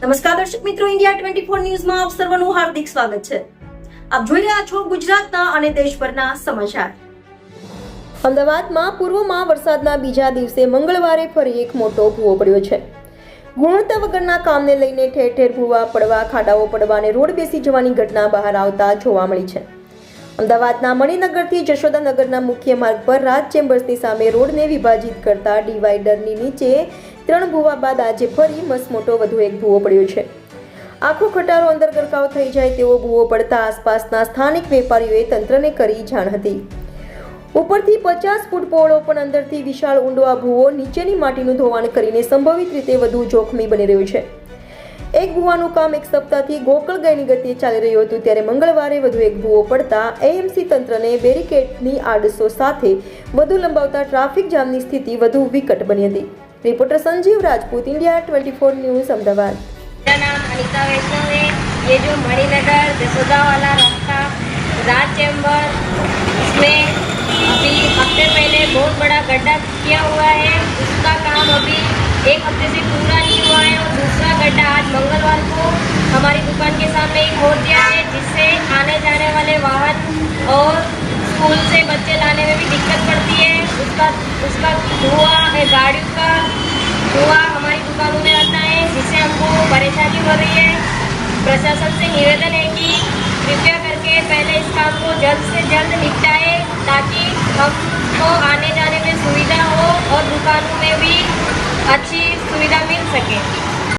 નમસ્કાર દર્શક મિત્રો, ઇન્ડિયા 24 ન્યૂઝમાં આપ સર્વનું હાર્દિક સ્વાગત છે। આપ જોઈ રહ્યા છો ગુજરાતના અને દેશભરના સમાચાર। અમદાવાદમાં પૂર્વમાં વરસાદના બીજા દિવસે મંગળવારે ફરી એક મોટો ભૂવો પડ્યો છે। ગુણવત્તા વગરના કામને લઈને ઠેર ઠેર ભૂવા પડવા, ખાડાઓ પડવા અને રોડ બેસી જવાની ઘટના બહાર આવતા જોવા મળી છે। અમદાવાદના મણિનગરથી જશોદાનગરના મુખ્ય માર્ગ પર રાજ ચેમ્બર્સની સામે રોડને વિભાજિત કરતા ડિવાઈડરની નીચે 3 ભૂવા બાદ આજે ફરી મસમોટો વધુ એક ભૂવો પડ્યો છે। આખો ખટારો અંદર ગરકાવ થઈ જાય તેવો ભૂવો પડતા આસપાસના સ્થાનિક વેપારીઓએ તંત્રને કરી જાણ હતી। ઉપરથી 50 ફૂટ પહોળો પણ અંદરથી વિશાળ ઊંડો આ ભૂવો નીચેની માટીનું ધોવાણ કરીને સંભવિત રીતે વધુ જોખમી બની રહ્યું છે। એક ભૂવાનું કામ એક સપ્તાહથી ગોકળગાયની ગતિએ ચાલી રહ્યું હતું, ત્યારે મંગળવારે વધુ એક ભૂવો પડતા એએમસી તંત્રને બેરિકેડની આડશો સાથે વધુ લંબાવતા ટ્રાફિક જામની સ્થિતિ વધુ વિકટ બની હતી। Reporter Sanjeev Rajput, India 24 news, Ahmedabad. मेरा नाम अनिता वैष्णव है। ये जो मणिनगर जसोदा वाला रास्ता राज चैम्बर, इसमें अभी हफ्ते पहले बहुत बड़ा गड्ढा किया हुआ है। उसका काम अभी एक हफ्ते से पूरा नहीं हुआ है और दूसरा गड्ढा आज मंगलवार को हमारी दुकान के सामने ही खोद दिया है, जिससे आने जाने वाले वाहन और स्कूल से बच्चे लाने में भी दिक्कत पड़ती है। उसका धुआं, गाड़ियों का धुआं हमारी दुकानों में आता है, जिससे हमको परेशानी हो रही है। प्रशासन से निवेदन है कि कृपया करके पहले इस काम को जल्द से जल्द निपटाए, ताकि हमको आने जाने में सुविधा हो और दुकानों में भी अच्छी सुविधा मिल सके।